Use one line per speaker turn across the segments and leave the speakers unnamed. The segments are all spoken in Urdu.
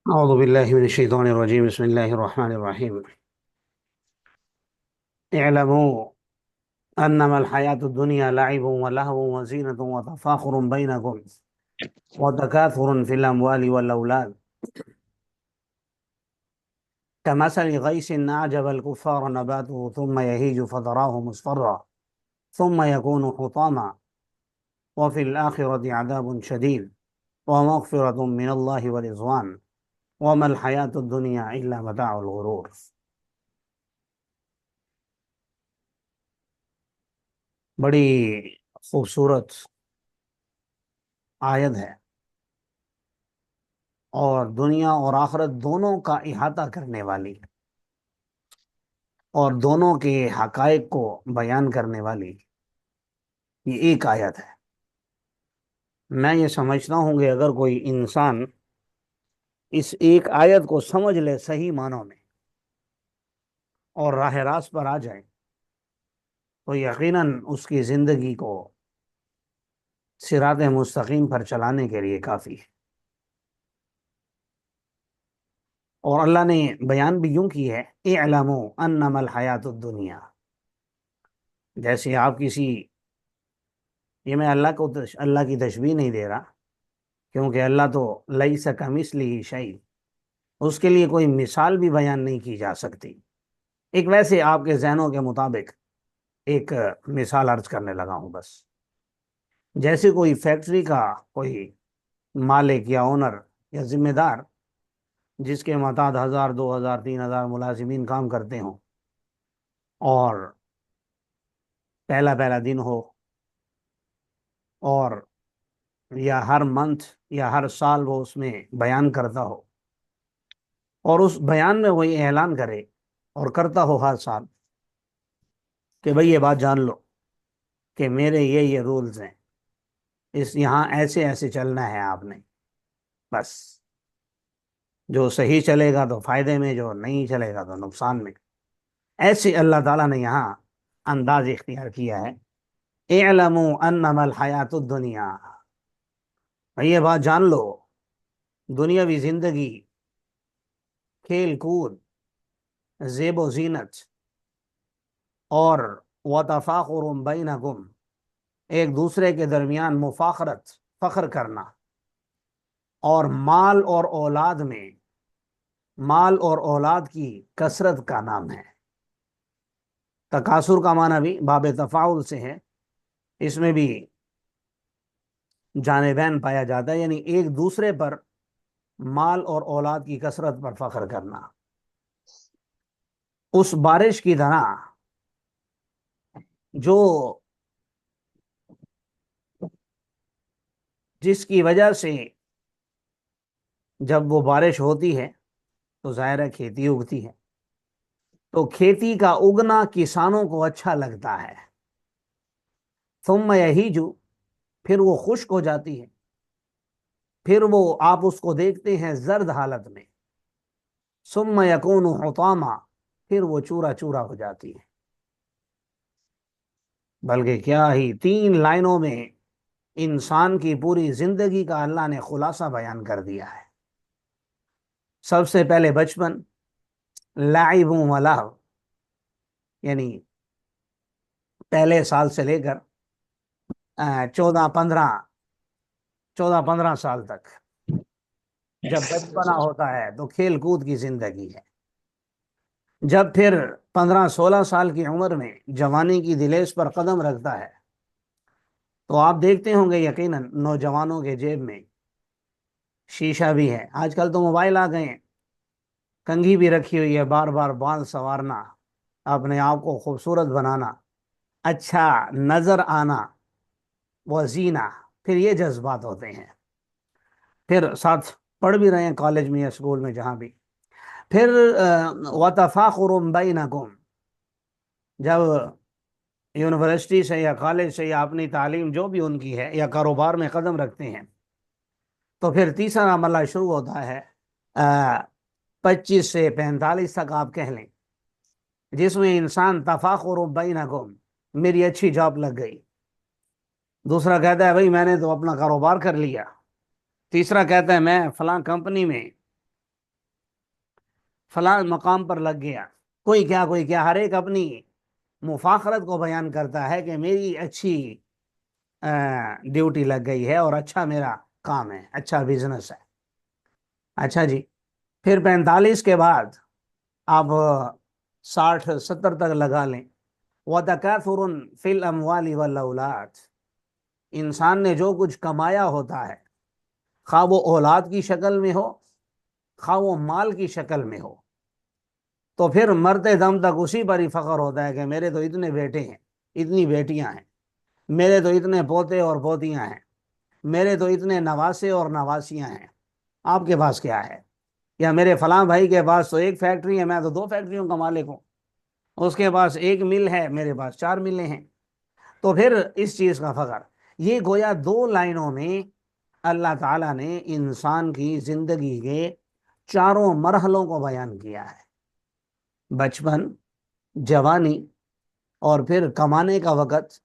أعوذ بالله من الشيطان الرجيم بسم الله الرحمن الرحيم اعلموا أنما الحياة الدنيا لعب ولهو وزينة وتفاخر بينكم وتكاثر في الأموال والأولاد كمثل غيث أعجب الكفار نباته ثم يهيج فتراه مصفرا ثم يكون حطاما وفي الآخرة عذاب شديد ومغفرة من الله ورضوان وما الحياة الدنيا إلا متاع الغرور۔ بڑی خوبصورت آیت ہے اور دنیا اور آخرت دونوں کا احاطہ کرنے والی اور دونوں کے حقائق کو بیان کرنے والی یہ ایک آیت ہے۔ میں یہ سمجھتا ہوں کہ اگر کوئی انسان اس ایک آیت کو سمجھ لے صحیح معنوں میں اور راہ راست پر آ جائے تو یقیناً اس کی زندگی کو صراط مستقیم پر چلانے کے لیے کافی ہے۔ اور اللہ نے بیان بھی یوں کی ہے، اعلموا انما الحیات الدنیا، جیسے آپ کسی، یہ میں اللہ کی تشبیہ نہیں دے رہا، کیونکہ اللہ تو لیس کمثلہ شیء، اس کے لیے کوئی مثال بھی بیان نہیں کی جا سکتی۔ ایک ویسے آپ کے ذہنوں کے مطابق ایک مثال عرض کرنے لگا ہوں بس۔ جیسے کوئی فیکٹری کا کوئی مالک یا اونر یا ذمہ دار جس کے متعدد 1000 2000 3000 ملازمین کام کرتے ہوں، اور پہلا دن ہو اور یا ہر منتھ یا ہر سال وہ اس میں بیان کرتا ہو، اور اس بیان میں وہی اعلان کرے اور کرتا ہو ہر سال کہ بھئی یہ بات جان لو کہ میرے یہ رولز ہیں، یہاں ایسے ایسے چلنا ہے آپ نے، بس جو صحیح چلے گا تو فائدے میں، جو نہیں چلے گا تو نقصان میں۔ ایسے اللہ تعالیٰ نے یہاں انداز اختیار کیا ہے، اعلموا انما الحیات الدنیا، یہ بات جان لو دنیاوی زندگی کھیل کود، زیب و زینت اور وتفاخر بینکم، ایک دوسرے کے درمیان مفاخرت، فخر کرنا، اور مال اور اولاد کی کثرت کا نام ہے۔ تکاثر کا معنی بھی باب تفاعل سے ہے، اس میں بھی جانبین پایا جاتا ہے، یعنی ایک دوسرے پر مال اور اولاد کی کثرت پر فخر کرنا۔ اس بارش کی طرح جو جس کی وجہ سے جب وہ بارش ہوتی ہے تو ظاہر ہے کھیتی اگتی ہے، تو کھیتی کا اگنا کسانوں کو اچھا لگتا ہے، ثم یہیج، پھر وہ خشک ہو جاتی ہے، پھر وہ آپ اس کو دیکھتے ہیں زرد حالت میں، ثم یکون حطاما، پھر وہ چورا چورا ہو جاتی ہے۔ بلکہ کیا ہی 3 لائنوں میں انسان کی پوری زندگی کا اللہ نے خلاصہ بیان کر دیا ہے۔ سب سے پہلے بچپن، لعب و لہو، یعنی پہلے سال سے لے کر 14 15 سال تک جب بچپنا ہوتا ہے تو کھیل کود کی زندگی ہے۔ جب پھر 15 16 سال کی عمر میں جوانی کی دلیس پر قدم رکھتا ہے تو آپ دیکھتے ہوں گے یقیناً نوجوانوں کے جیب میں شیشہ بھی ہے، آج کل تو موبائل آ گئے ہیں، کنگھی بھی رکھی ہوئی ہے، بار بار بال سنوارنا، اپنے آپ کو خوبصورت بنانا، اچھا نظر آنا، وہ زینہ، پھر یہ جذبات ہوتے ہیں۔ پھر ساتھ پڑھ بھی رہے ہیں کالج میں یا اسکول میں جہاں بھی، پھر وتفاخر بینکم، جب یونیورسٹی سے یا کالج سے یا اپنی تعلیم جو بھی ان کی ہے یا کاروبار میں قدم رکھتے ہیں تو پھر تیسرا مرحلہ شروع ہوتا ہے 25 سے 45 تک آپ کہہ لیں، جس میں انسان تفاخر بینکم، میری اچھی جاب لگ گئی، دوسرا کہتا ہے بھئی میں نے تو اپنا کاروبار کر لیا، تیسرا کہتا ہے میں فلاں کمپنی میں فلاں مقام پر لگ گیا، کوئی کیا، ہر ایک اپنی مفاخرت کو بیان کرتا ہے کہ میری اچھی ڈیوٹی لگ گئی ہے اور اچھا میرا کام ہے، اچھا بزنس ہے۔ اچھا جی، پھر 45 کے بعد آپ 60 70 تک لگا لیں۔ وَتَكَاثُرٌ فِي الْأَمْوَالِ وَالْأَوْلَادِ، انسان نے جو کچھ کمایا ہوتا ہے، خواہ وہ اولاد کی شکل میں ہو، خواہ وہ مال کی شکل میں ہو، تو پھر مرتے دم تک اسی پر ہی فخر ہوتا ہے کہ میرے تو اتنے بیٹے ہیں، اتنی بیٹیاں ہیں، میرے تو اتنے پوتے اور پوتیاں ہیں، میرے تو اتنے نواسے اور نواسیاں ہیں۔ آپ کے پاس کیا ہے؟ یا میرے فلاں بھائی کے پاس تو ایک فیکٹری ہے، میں تو 2 فیکٹریوں کا مالک ہوں، اس کے پاس ایک مل ہے، میرے پاس 4 ملیں ہیں۔ تو پھر اس چیز کا فخر، یہ گویا 2 لائنوں میں اللہ تعالیٰ نے انسان کی زندگی کے چاروں مرحلوں کو بیان کیا ہے: بچپن، جوانی، اور پھر کمانے کا وقت،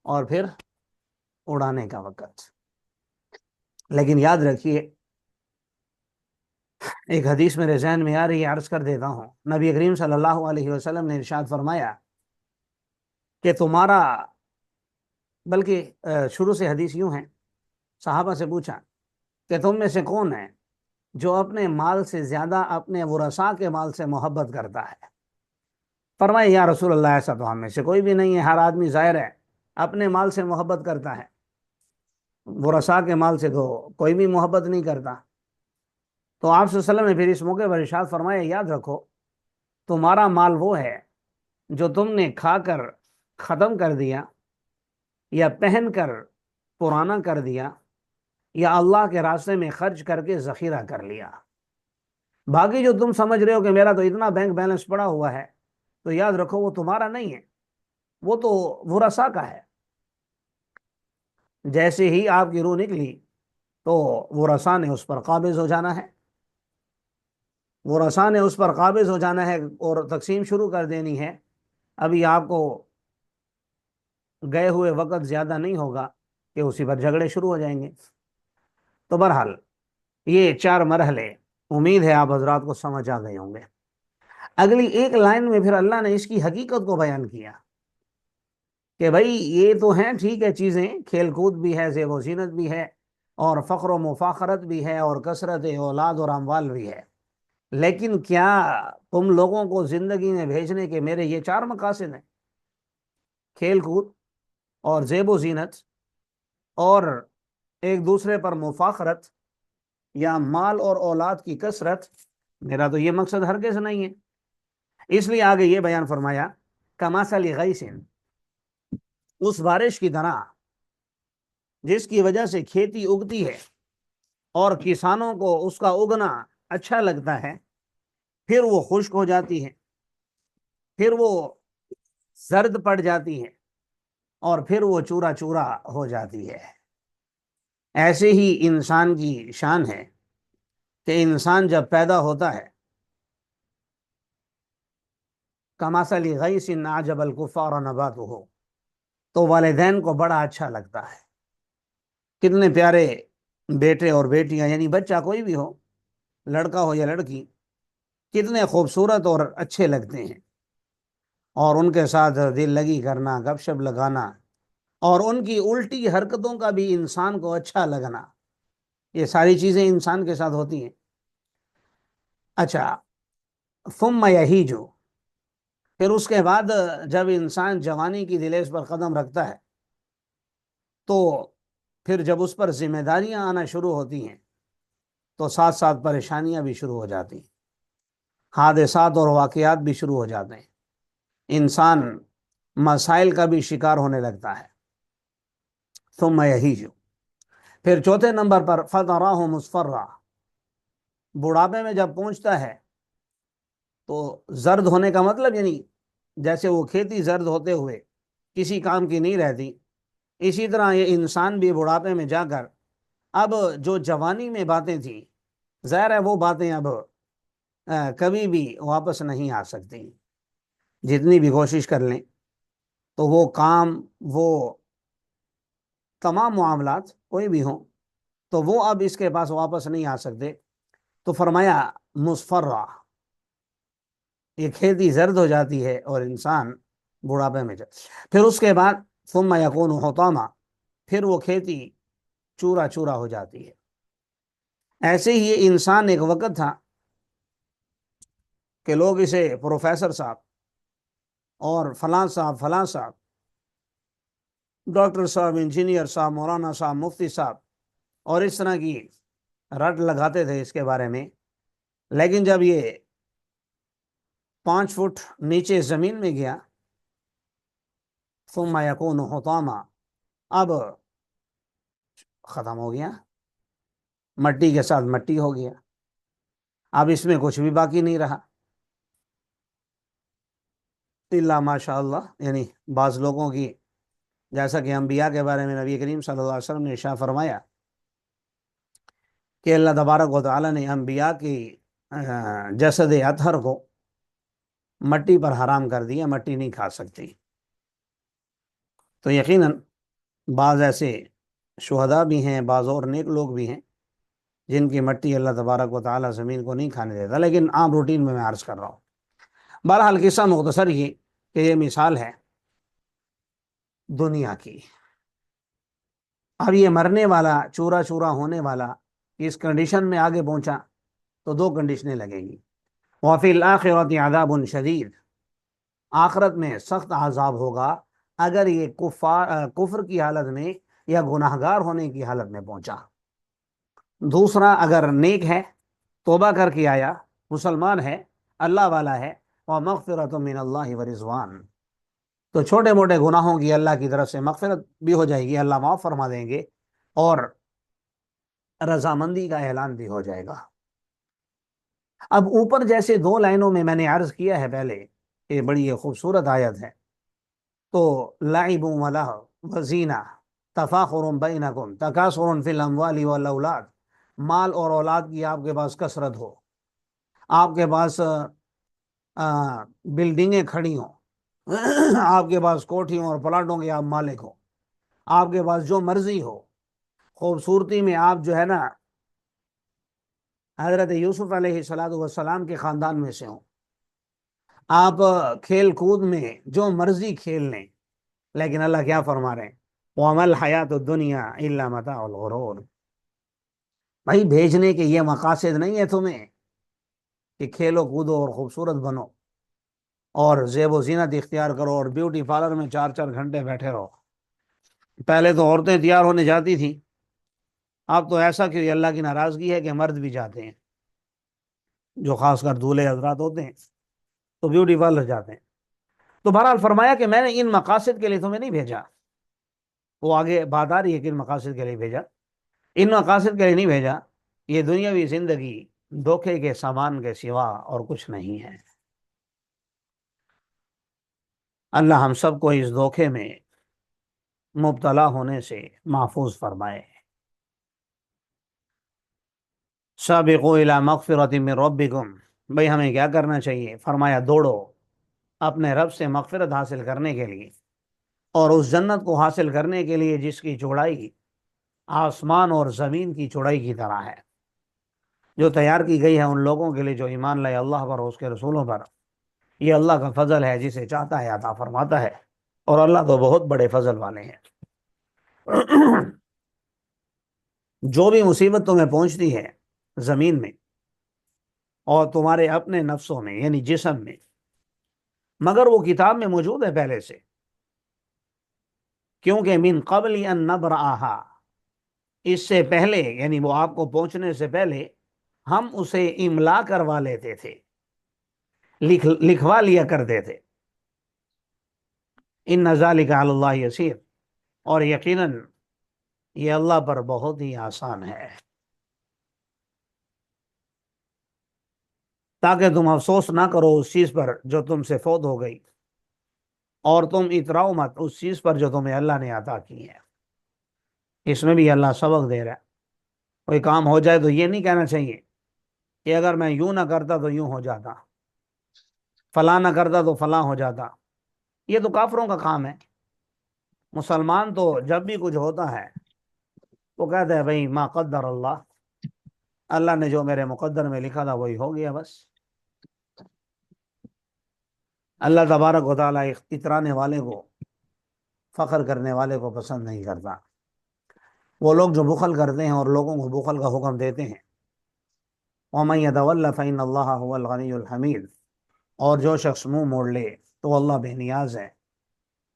اور پھر اڑانے کا وقت۔ لیکن یاد رکھیے، ایک حدیث میرے ذہن میں آ رہی ہے، عرض کر دیتا ہوں۔ نبی کریم صلی اللہ علیہ وسلم نے ارشاد فرمایا کہ تمہارا، بلکہ شروع سے حدیث یوں ہے، صحابہ سے پوچھا کہ تم میں سے کون ہے جو اپنے مال سے زیادہ اپنے ورثاء کے مال سے محبت کرتا ہے؟ فرمایا یا رسول اللہ، ایسا تو ہم میں سے کوئی بھی نہیں ہے، ہر آدمی ظاہر ہے اپنے مال سے محبت کرتا ہے، ورثاء کے مال سے تو کوئی بھی محبت نہیں کرتا۔ تو آپ صلی اللہ علیہ وسلم نے پھر اس موقع پر ارشاد فرمایا، یاد رکھو تمہارا مال وہ ہے جو تم نے کھا کر ختم کر دیا، یا پہن کر پرانا کر دیا، یا اللہ کے راستے میں خرچ کر کے ذخیرہ کر لیا۔ باقی جو تم سمجھ رہے ہو کہ میرا تو اتنا بینک بیلنس پڑا ہوا ہے، تو یاد رکھو وہ تمہارا نہیں ہے، وہ تو ورثاء کا ہے۔ جیسے ہی آپ کی روح نکلی تو ورثاء نے اس پر قابض ہو جانا ہے، ورثاء نے اس پر قابض ہو جانا ہے اور تقسیم شروع کر دینی ہے۔ ابھی آپ کو گئے ہوئے وقت زیادہ نہیں ہوگا کہ اسی پر جھگڑے شروع ہو جائیں گے۔ تو بہرحال یہ 4 مرحلے، امید ہے آپ حضرات کو سمجھ آ گئے ہوں گے۔ اگلی ایک لائن میں پھر اللہ نے اس کی حقیقت کو بیان کیا کہ بھائی یہ تو ہیں ٹھیک ہے چیزیں، کھیل کود بھی ہے، زیب و زینت بھی ہے، اور فخر و مفاخرت بھی ہے، اور کثرت اولاد اور اموال بھی ہے، لیکن کیا تم لوگوں کو زندگی میں بھیجنے کے میرے یہ 4 مقاصد ہیں: کھیل کود اور زیب و زینت اور ایک دوسرے پر مفاخرت یا مال اور اولاد کی کثرت؟ میرا تو یہ مقصد ہرگز نہیں ہے۔ اس لیے آگے یہ بیان فرمایا، کمثل غیث، اس بارش کی طرح جس کی وجہ سے کھیتی اگتی ہے اور کسانوں کو اس کا اگنا اچھا لگتا ہے، پھر وہ خشک ہو جاتی ہے، پھر وہ زرد پڑ جاتی ہے، اور پھر وہ چورا چورا ہو جاتی ہے۔ ایسے ہی انسان کی شان ہے کہ انسان جب پیدا ہوتا ہے، کمثل غیث اعجب الکفار نباتہ، تو والدین کو بڑا اچھا لگتا ہے، کتنے پیارے بیٹے اور بیٹیاں، یعنی بچہ کوئی بھی ہو، لڑکا ہو یا لڑکی، کتنے خوبصورت اور اچھے لگتے ہیں، اور ان کے ساتھ دل لگی کرنا، گپ شپ لگانا، اور ان کی الٹی حرکتوں کا بھی انسان کو اچھا لگنا، یہ ساری چیزیں انسان کے ساتھ ہوتی ہیں۔ اچھا، ثم یہیج، پھر اس کے بعد جب انسان جوانی کی دلیز پر قدم رکھتا ہے تو پھر جب اس پر ذمہ داریاں آنا شروع ہوتی ہیں تو ساتھ ساتھ پریشانیاں بھی شروع ہو جاتی ہیں، حادثات اور واقعات بھی شروع ہو جاتے ہیں، انسان مسائل کا بھی شکار ہونے لگتا ہے۔ ثم یہیج، پھر چوتھے نمبر پر فتراہ مصفرا، بڑھاپے میں جب پہنچتا ہے تو زرد ہونے کا مطلب یعنی جیسے وہ کھیتی زرد ہوتے ہوئے کسی کام کی نہیں رہتی، اسی طرح یہ انسان بھی بڑھاپے میں جا کر اب جو جوانی میں باتیں تھیں، ظاہر ہے وہ باتیں اب کبھی بھی واپس نہیں آ سکتی، جتنی بھی کوشش کر لیں تو وہ کام، وہ تمام معاملات کوئی بھی ہوں تو وہ اب اس کے پاس واپس نہیں آ سکتے۔ تو فرمایا مصفرہ، یہ کھیتی زرد ہو جاتی ہے اور انسان بڑھاپے میں پھر اس کے بعد ثم یکون حطاما، پھر وہ کھیتی چورا چورا ہو جاتی ہے۔ ایسے ہی یہ انسان ایک وقت تھا کہ لوگ اسے پروفیسر صاحب اور فلاں صاحب فلاں صاحب، ڈاکٹر صاحب، انجینئر صاحب، مولانا صاحب، مفتی صاحب، اور اس طرح کی رٹ لگاتے تھے اس کے بارے میں۔ لیکن جب یہ 5 فٹ نیچے زمین میں گیا، ثم یکون حطاما، اب ختم ہو گیا، مٹی کے ساتھ مٹی ہو گیا، اب اس میں کچھ بھی باقی نہیں رہا الا ماشاء اللہ۔ یعنی بعض لوگوں کی، جیسا کہ انبیاء کے بارے میں نبی کریم صلی اللہ علیہ وسلم نے ارشاد فرمایا کہ اللہ تبارک و تعالی نے انبیاء کی جسد اطہر کو مٹی پر حرام کر دیا، مٹی نہیں کھا سکتی۔ تو یقیناً بعض ایسے شہداء بھی ہیں، بعض اور نیک لوگ بھی ہیں جن کی مٹی اللہ تبارک و تعالی زمین کو نہیں کھانے دیتا، لیکن عام روٹین میں عرض کر رہا ہوں۔ بہرحال قصہ مختصر یہ کہ یہ مثال ہے دنیا کی۔ اب یہ مرنے والا، چورا چورا ہونے والا اس کنڈیشن میں آگے پہنچا تو 2 کنڈیشنیں لگیں گی۔ وفی الآخرۃ عذاب شدید، آخرت میں سخت عذاب ہوگا اگر یہ کفر کی حالت میں یا گناہگار ہونے کی حالت میں پہنچا۔ دوسرا، اگر نیک ہے، توبہ کر کے آیا، مسلمان ہے، اللہ والا ہے، ومغفرۃ من اللہ ورضوان، تو چھوٹے موٹے گناہوں کی اللہ کی طرف سے مغفرت بھی ہو جائے گی، اللہ معاف فرما دیں گے، اور رضامندی کا اعلان بھی ہو جائے گا۔ اب اوپر جیسے 2 لائنوں میں نے عرض کیا ہے پہلے، یہ بڑی خوبصورت آیت ہے، تو لعب ولہو وزینہ تفاخر بینکم تکاثر فی الاموال والاولاد، مال اور اولاد کی آپ کے پاس کثرت ہو، آپ کے پاس بلڈنگیں کھڑی ہوں، آپ کے پاس کوٹھیوں اور پلاٹوں کے آپ مالک ہو، آپ کے پاس جو مرضی ہو، خوبصورتی میں آپ جو ہے نا حضرت یوسف علیہ السلام کے خاندان میں سے ہوں، آپ کھیل کود میں جو مرضی کھیل لیں، لیکن اللہ کیا فرما رہے ہیں؟ وَمَا الْحَيَاةُ الدُّنْيَا إِلَّا مَتَاعُ الْغُرُورِ، بھائی بھیجنے کے یہ مقاصد نہیں ہے تمہیں کہ کھیلو کودو اور خوبصورت بنو اور زیب و زینت اختیار کرو اور بیوٹی پارلر میں 4 4 گھنٹے بیٹھے رہو۔ پہلے تو عورتیں تیار ہونے جاتی تھیں، اب تو ایسا کہ اللہ کی ناراضگی ہے کہ مرد بھی جاتے ہیں، جو خاص کر دولہے حضرات ہوتے ہیں تو بیوٹی پارلر جاتے ہیں۔ تو بہرحال فرمایا کہ میں نے ان مقاصد کے لیے تمہیں نہیں بھیجا، وہ آگے بات آ رہی ہے کہ ان مقاصد کے لیے بھیجا، ان مقاصد کے لیے نہیں بھیجا، یہ دنیاوی زندگی دھوکے کے سامان کے سوا اور کچھ نہیں ہے۔ اللہ ہم سب کو اس دھوکے میں مبتلا ہونے سے محفوظ فرمائے۔ سابقوا الی مغفرۃ من ربکم، بھئی ہمیں کیا کرنا چاہیے؟ فرمایا دوڑو اپنے رب سے مغفرت حاصل کرنے کے لیے اور اس جنت کو حاصل کرنے کے لیے جس کی چوڑائی آسمان اور زمین کی چوڑائی کی طرح ہے، جو تیار کی گئی ہے ان لوگوں کے لیے جو ایمان لائے اللہ پر اور اس کے رسولوں پر۔ یہ اللہ کا فضل ہے، جسے چاہتا ہے عطا فرماتا ہے، اور اللہ تو بہت بڑے فضل والے ہیں۔ جو بھی مصیبت تمہیں پہنچتی ہے زمین میں اور تمہارے اپنے نفسوں میں یعنی جسم میں، مگر وہ کتاب میں موجود ہے پہلے سے، کیونکہ من قبل ان نبرأہا، اس سے پہلے یعنی وہ آپ کو پہنچنے سے پہلے ہم اسے املا کروا لیتے تھے، لکھوا لیا کرتے تھے۔ ان ذالک علی اللہ یسیر، اور یقیناً یہ اللہ پر بہت ہی آسان ہے، تاکہ تم افسوس نہ کرو اس چیز پر جو تم سے فوت ہو گئی، اور تم اتراؤ مت اس چیز پر جو تمہیں اللہ نے عطا کی ہے۔ اس میں بھی اللہ سبق دے رہا ہے، کوئی کام ہو جائے تو یہ نہیں کہنا چاہیے کہ اگر میں یوں نہ کرتا تو یوں ہو جاتا، فلاں نہ کرتا تو فلاں ہو جاتا۔ یہ تو کافروں کا کام ہے۔ مسلمان تو جب بھی کچھ ہوتا ہے تو کہتا ہے بھئی ما قدر اللہ، اللہ نے جو میرے مقدر میں لکھا تھا وہی ہو گیا بس۔ اللہ تبارک و تعالیٰ اترانے والے کو، فخر کرنے والے کو پسند نہیں کرتا۔ وہ لوگ جو بخل کرتے ہیں اور لوگوں کو بخل کا حکم دیتے ہیں، وَمَن يَتَوَلَّ فَإِنَّ اللَّهَ هُوَ الْغَنِيُّ الْحَمِيدُ، اور جو شخص منہ موڑ لے تو اللہ بے نیاز ہے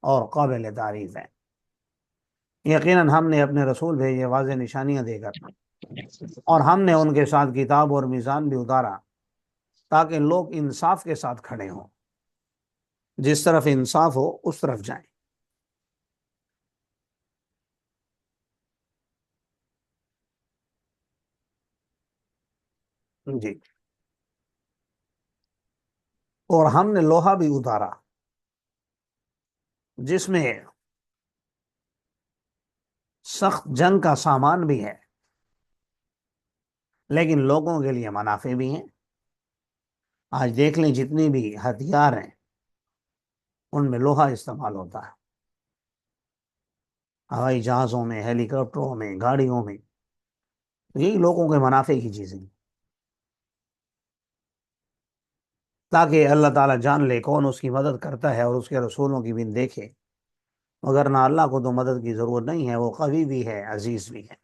اور قابل تعریف ہے۔ یقیناً ہم نے اپنے رسول بھیجے واضح نشانیاں دے کر، اور ہم نے ان کے ساتھ کتاب اور میزان بھی اتارا تاکہ لوگ انصاف کے ساتھ کھڑے ہوں، جس طرف انصاف ہو اس طرف جائیں۔ جی، اور ہم نے لوہا بھی اتارا جس میں سخت جنگ کا سامان بھی ہے، لیکن لوگوں کے لیے منافع بھی ہیں۔ آج دیکھ لیں جتنی بھی ہتھیار ہیں ان میں لوہا استعمال ہوتا ہے، ہوائی جہازوں میں، ہیلی کاپٹروں میں، گاڑیوں میں، یہی لوگوں کے منافع کی چیزیں، تاکہ اللہ تعالیٰ جان لے کون اس کی مدد کرتا ہے اور اس کے رسولوں کی بن دیکھے، مگر نہ اللہ کو تو مدد کی ضرورت نہیں ہے، وہ قوی بھی ہے، عزیز بھی ہے،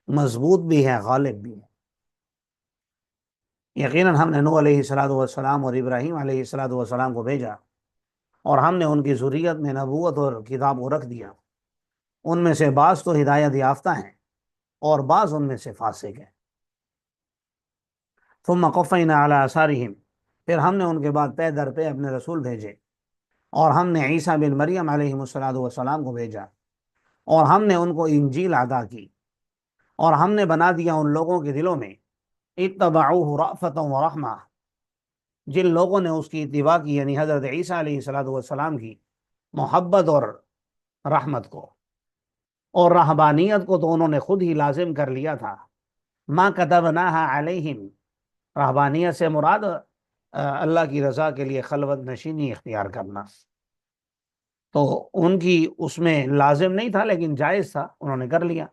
مضبوط بھی ہے، غالب بھی ہے۔ یقیناً ہم نے نوح علیہ السلام اور ابراہیم علیہ السلام کو بھیجا، اور ہم نے ان کی ذریت میں نبوت اور کتاب کو رکھ دیا۔ ان میں سے بعض تو ہدایت یافتہ ہیں اور بعض ان میں سے فاسق ہیں۔ ثم قفینا علی آثارہم، پھر ہم نے ان کے بعد پے در پہ اپنے رسول بھیجے، اور ہم نے عیسیٰ بن مریم علیہ السلام کو بھیجا، اور ہم نے ان کو انجیل عطا کی، اور ہم نے بنا دیا ان لوگوں کے دلوں میں اتبعوہ رأفۃ ورحمہ، جن لوگوں نے اس کی اتباع کی، یعنی حضرت عیسیٰ علیہ السلام کی محبت اور رحمت کو، اور رہبانیت کو تو انہوں نے خود ہی لازم کر لیا تھا۔ ما کتبناہا علیہم، رہبانیت سے مراد اللہ کی رضا کے لیے خلوت نشینی اختیار کرنا، تو ان کی اس میں لازم نہیں تھا لیکن جائز تھا، انہوں نے کر لیا۔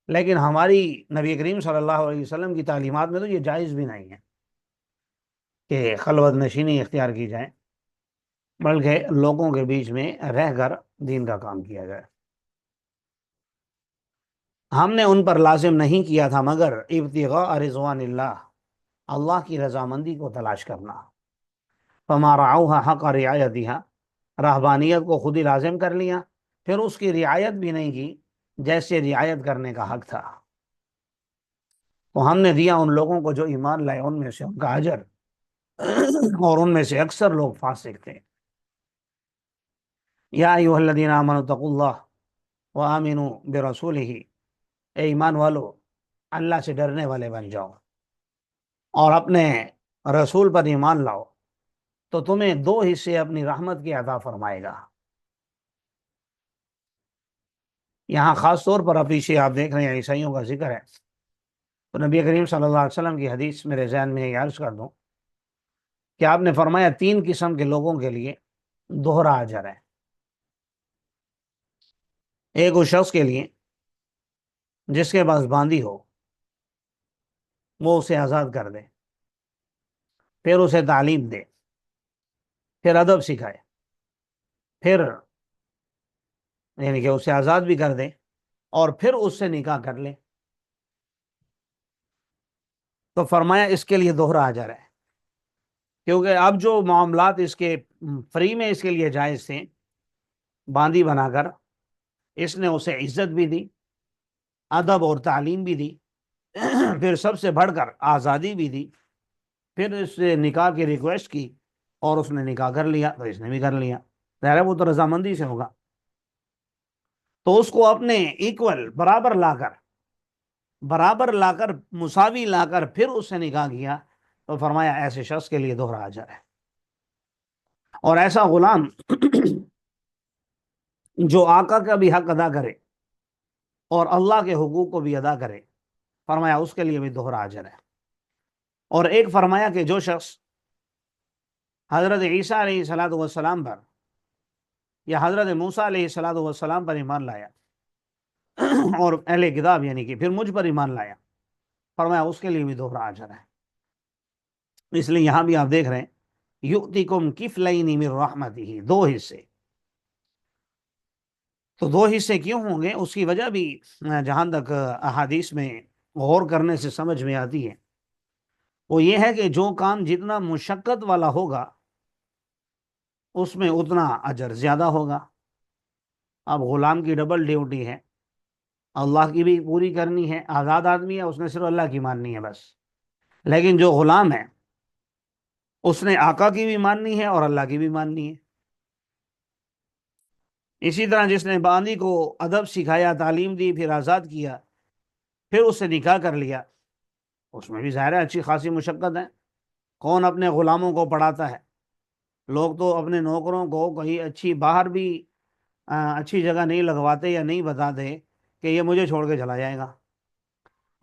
لیکن ہماری نبی کریم صلی اللہ علیہ وسلم کی تعلیمات میں تو یہ جائز بھی نہیں ہے کہ خلوت نشینی اختیار کی جائے، بلکہ لوگوں کے بیچ میں رہ کر دین کا کام کیا جائے۔ ہم نے ان پر لازم نہیں کیا تھا مگر ابتغاء رضوان اللہ، اللہ کی رضامندی کو تلاش کرنا۔ فما رعوها حق رعایتها، رہبانیت کو خود ہی لازم کر لیا، پھر اس کی رعایت بھی نہیں کی جیسے رعایت کرنے کا حق تھا۔ تو ہم نے دیا ان لوگوں کو جو ایمان لائے ان میں سے ان کا اجر، اور ان میں سے اکثر لوگ فاسق تھے۔ یا ایھا الذین آمنوا اتقوا اللہ وآمنوا برسولہ، اے ایمان والو اللہ سے ڈرنے والے بن جاؤ اور اپنے رسول پر ایمان لاؤ، تو تمہیں دو حصے اپنی رحمت کے عطا فرمائے گا۔ یہاں خاص طور پر پیچھے آپ دیکھ رہے ہیں عیسائیوں کا ذکر ہے، تو نبی کریم صلی اللہ علیہ وسلم کی حدیث میرے ذہن میں یہ عرض کر دوں کہ آپ نے فرمایا 3 قسم کے لوگوں کے لیے دوہرا اجر ہے۔ ایک اس شخص کے لیے جس کے پاس باندی ہو، وہ اسے آزاد کر دے، پھر اسے تعلیم دے، پھر ادب سکھائے، پھر یعنی کہ اسے آزاد بھی کر دے اور پھر اس سے نکاح کر لے، تو فرمایا اس کے لیے دوہرا اجر ہے، کیونکہ اب جو معاملات اس کے فری میں اس کے لیے جائز تھے، باندی بنا کر اس نے اسے عزت بھی دی، ادب اور تعلیم بھی دی، پھر سب سے بڑھ کر آزادی بھی دی، پھر اس سے نکاح کی ریکویسٹ کی اور اس نے نکاح کر لیا، تو اس نے بھی کر لیا، ظاہر ہے وہ تو رضامندی سے ہوگا۔ تو اس کو اپنے ایکول برابر لا کر مساوی لا کر پھر اس سے نکاح کیا، تو فرمایا ایسے شخص کے لیے دوہرا اجر ہے۔ اور ایسا غلام جو آقا کا بھی حق ادا کرے اور اللہ کے حقوق کو بھی ادا کرے، فرمایا اس کے لیے بھی دوہرا اجر ہے۔ اور ایک فرمایا کہ جو شخص حضرت عیسیٰ علیہ السلام پر یا حضرت موسیٰ علیہ السلام پر ایمان لایا اور اہل کتاب یعنی کہ پھر مجھ پر ایمان لایا، فرمایا اس کے لیے بھی دوہرا اجر ہے۔ اس لیے یہاں بھی آپ دیکھ رہے ہیں یؤتکم کفلین من رحمتہ، دو حصے. تو دو حصے کیوں ہوں گے، اس کی وجہ بھی جہاں تک احادیث میں غور کرنے سے سمجھ میں آتی ہے، وہ یہ ہے کہ جو کام جتنا مشقت والا ہوگا اس میں اتنا اجر زیادہ ہوگا. اب غلام کی ڈبل ڈیوٹی ہے، اللہ کی بھی پوری کرنی ہے، آزاد آدمی ہے اس نے صرف اللہ کی ماننی ہے بس. لیکن جو غلام ہے اس نے آقا کی بھی ماننی ہے اور اللہ کی بھی ماننی ہے. اسی طرح جس نے باندی کو ادب سکھایا، تعلیم دی، پھر آزاد کیا، پھر اس سے نکاح کر لیا، اس میں بھی ظاہر ہے اچھی خاصی مشقت ہے. کون اپنے غلاموں کو پڑھاتا ہے؟ لوگ تو اپنے نوکروں کو کہیں اچھی باہر بھی اچھی جگہ نہیں لگواتے یا نہیں بتاتے کہ یہ مجھے چھوڑ کے چلا جائے گا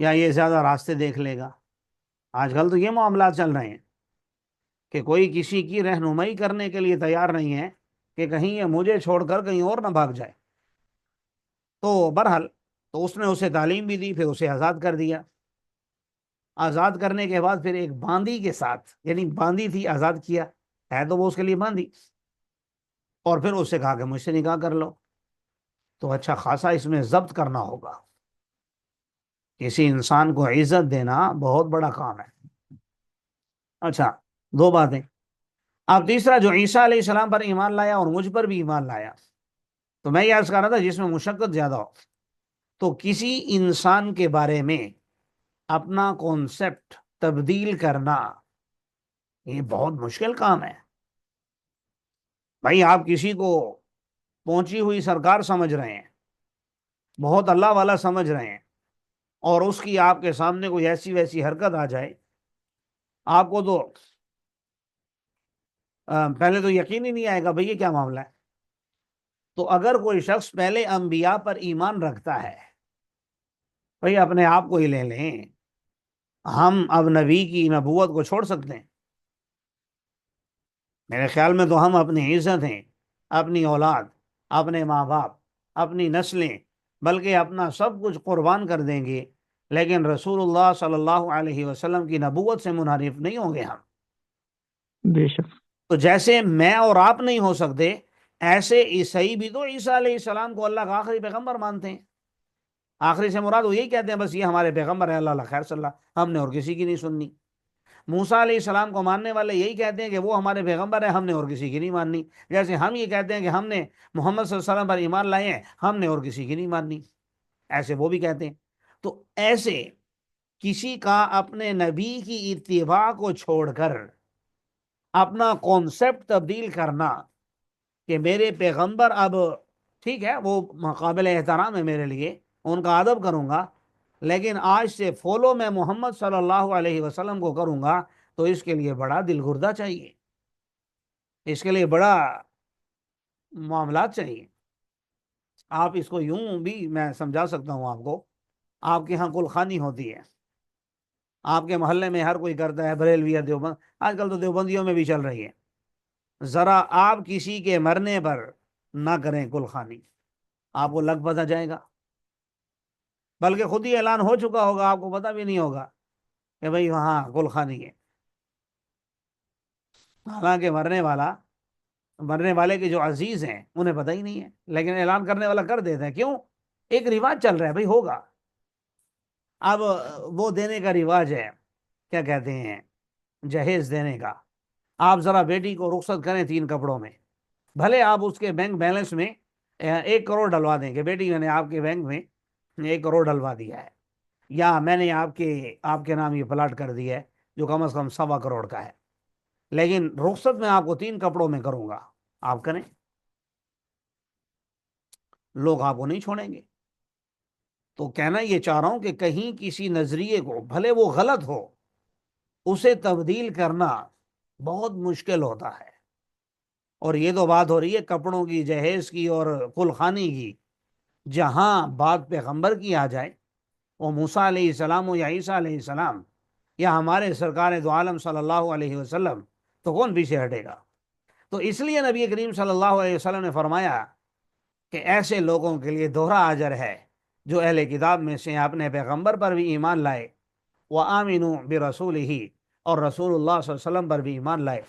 یا یہ زیادہ راستے دیکھ لے گا. آج کل تو یہ معاملات چل رہے ہیں کہ کوئی کسی کی رہنمائی کرنے کے لیے تیار نہیں ہے کہ کہیں یہ مجھے چھوڑ کر کہیں اور نہ بھاگ جائے. تو بہرحال تو اس نے اسے تعلیم بھی دی، پھر اسے آزاد کر دیا. آزاد کرنے کے بعد پھر ایک باندی کے ساتھ، یعنی باندی تھی آزاد کیا، ہے تو وہ اس کے لیے باندھی، اور پھر اس سے کہا کہ مجھ سے نکاح کر لو. تو اچھا خاصا اس میں ضبط کرنا ہوگا. کسی انسان کو عزت دینا بہت بڑا کام ہے. اچھا، دو باتیں. اب تیسرا، جو عیسیٰ علیہ السلام پر ایمان لایا اور مجھ پر بھی ایمان لایا، تو میں یہ عرض کر رہا تھا جس میں مشقت زیادہ ہو، تو کسی انسان کے بارے میں اپنا کانسیپٹ تبدیل کرنا یہ بہت مشکل کام ہے. بھائی آپ کسی کو پہنچی ہوئی سرکار سمجھ رہے ہیں، بہت اللہ والا سمجھ رہے ہیں، اور اس کی آپ کے سامنے کوئی ایسی ویسی حرکت آ جائے، آپ کو تو پہلے تو یقین ہی نہیں آئے گا بھئی یہ کیا معاملہ ہے. تو اگر کوئی شخص پہلے انبیاء پر ایمان رکھتا ہے، بھئی اپنے آپ کو ہی لے لیں، ہم اب نبی کی نبوت کو چھوڑ سکتے ہیں؟ میرے خیال میں تو ہم اپنی عزتیں، اپنی اولاد، اپنے ماں باپ، اپنی نسلیں، بلکہ اپنا سب کچھ قربان کر دیں گے، لیکن رسول اللہ صلی اللہ علیہ وسلم کی نبوت سے منحرف نہیں ہوں گے ہم.
بے شک.
تو جیسے میں اور آپ نہیں ہو سکتے، ایسے عیسائی بھی تو عیسیٰ علیہ السلام کو اللہ کا آخری پیغمبر مانتے ہیں. آخری سے مراد وہ یہی کہتے ہیں بس یہ ہمارے پیغمبر ہے، اللہ خیر صلی اللہ، ہم نے اور کسی کی نہیں سننی. موسیٰ علیہ السلام کو ماننے والے یہی کہتے ہیں کہ وہ ہمارے پیغمبر ہیں، ہم نے اور کسی کی نہیں ماننی. جیسے ہم یہ کہتے ہیں کہ ہم نے محمد صلی اللہ علیہ وسلم پر ایمان لائے ہیں، ہم نے اور کسی کی نہیں ماننی، ایسے وہ بھی کہتے ہیں. تو ایسے کسی کا اپنے نبی کی اتباع کو چھوڑ کر اپنا کانسیپٹ تبدیل کرنا کہ میرے پیغمبر اب ٹھیک ہے وہ قابل احترام ہے میرے لیے، ان کا ادب کروں گا، لیکن آج سے فالو میں محمد صلی اللہ علیہ وسلم کو کروں گا، تو اس کے لیے بڑا دل گردہ چاہیے، اس کے لیے بڑا معاملات چاہیے. آپ اس کو یوں بھی میں سمجھا سکتا ہوں آپ کو، آپ کے ہاں کل خانی ہوتی ہے، آپ کے محلے میں ہر کوئی کرتا ہے، بریلوی ہے، دیوبند، آج کل تو دیوبندیوں میں بھی چل رہی ہے. ذرا آپ کسی کے مرنے پر نہ کریں کل خانی، آپ کو لگ پتہ جائے گا، بلکہ خود ہی اعلان ہو چکا ہوگا، آپ کو پتہ بھی نہیں ہوگا کہ بھئی وہاں کل خانی ہے. حالانکہ مرنے والے کے جو عزیز ہیں انہیں پتہ ہی نہیں ہے، لیکن اعلان کرنے والا کر دیتے ہیں. کیوں؟ ایک رواج چل رہا ہے بھئی ہوگا. اب وہ دینے کا رواج ہے، کیا کہتے ہیں، جہیز دینے کا. آپ ذرا بیٹی کو رخصت کریں 3 کپڑوں میں، بھلے آپ اس کے بینک بیلنس میں 1 کروڑ ڈلوا دیں کہ بیٹی میں نے آپ کے بینک میں 1 کروڑ ڈلوا دیا ہے، یا میں نے آپ کے نام یہ پلاٹ کر دیا ہے جو کم از کم 1.25 کروڑ کا ہے، لیکن رخصت میں آپ کو 3 کپڑوں میں کروں گا، آپ کریں، لوگ آپ کو نہیں چھوڑیں گے. تو کہنا یہ چاہ رہا ہوں کہ کہیں کسی نظریے کو بھلے وہ غلط ہو، اسے تبدیل کرنا بہت مشکل ہوتا ہے. اور یہ تو بات ہو رہی ہے کپڑوں کی، جہیز کی اور کل خانی کی. جہاں بات پیغمبر کی آ جائے، وہ موسیٰ علیہ السلام ہو یا عیسیٰ علیہ السلام یا ہمارے سرکار دو عالم صلی اللہ علیہ وسلم، تو کون پیچھے ہٹے گا؟ تو اس لیے نبی کریم صلی اللہ علیہ وسلم نے فرمایا کہ ایسے لوگوں کے لیے دوہرا اجر ہے جو اہل کتاب میں سے اپنے پیغمبر پر بھی ایمان لائے، وآمنوا برسولہ، اور رسول اللہ صلی اللہ علیہ وسلم پر بھی ایمان لائے.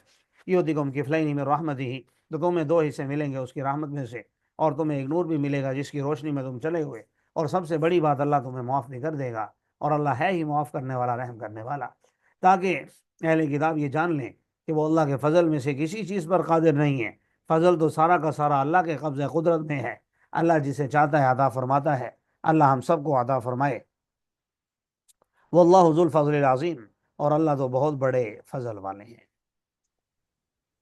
یؤتکم کفلین من رحمتہ، تو تمہیں دو حصے ملیں گے اس کی رحمت میں سے، اور تمہیں ایک نور بھی ملے گا جس کی روشنی میں تم چلے ہوئے، اور سب سے بڑی بات اللہ تمہیں معاف بھی کر دے گا، اور اللہ ہے ہی معاف کرنے والا، رحم کرنے والا۔ تاکہ اہل کتاب یہ جان لیں کہ وہ اللہ کے فضل میں سے کسی چیز پر قادر نہیں ہے، فضل تو سارا کا سارا اللہ کے قبضہ قدرت میں ہے، اللہ جسے چاہتا ہے عطا فرماتا ہے، اللہ ہم سب کو عطا فرمائے۔ واللہ ذو الفضل العظیم، اور اللہ تو بہت بڑے فضل والے ہیں۔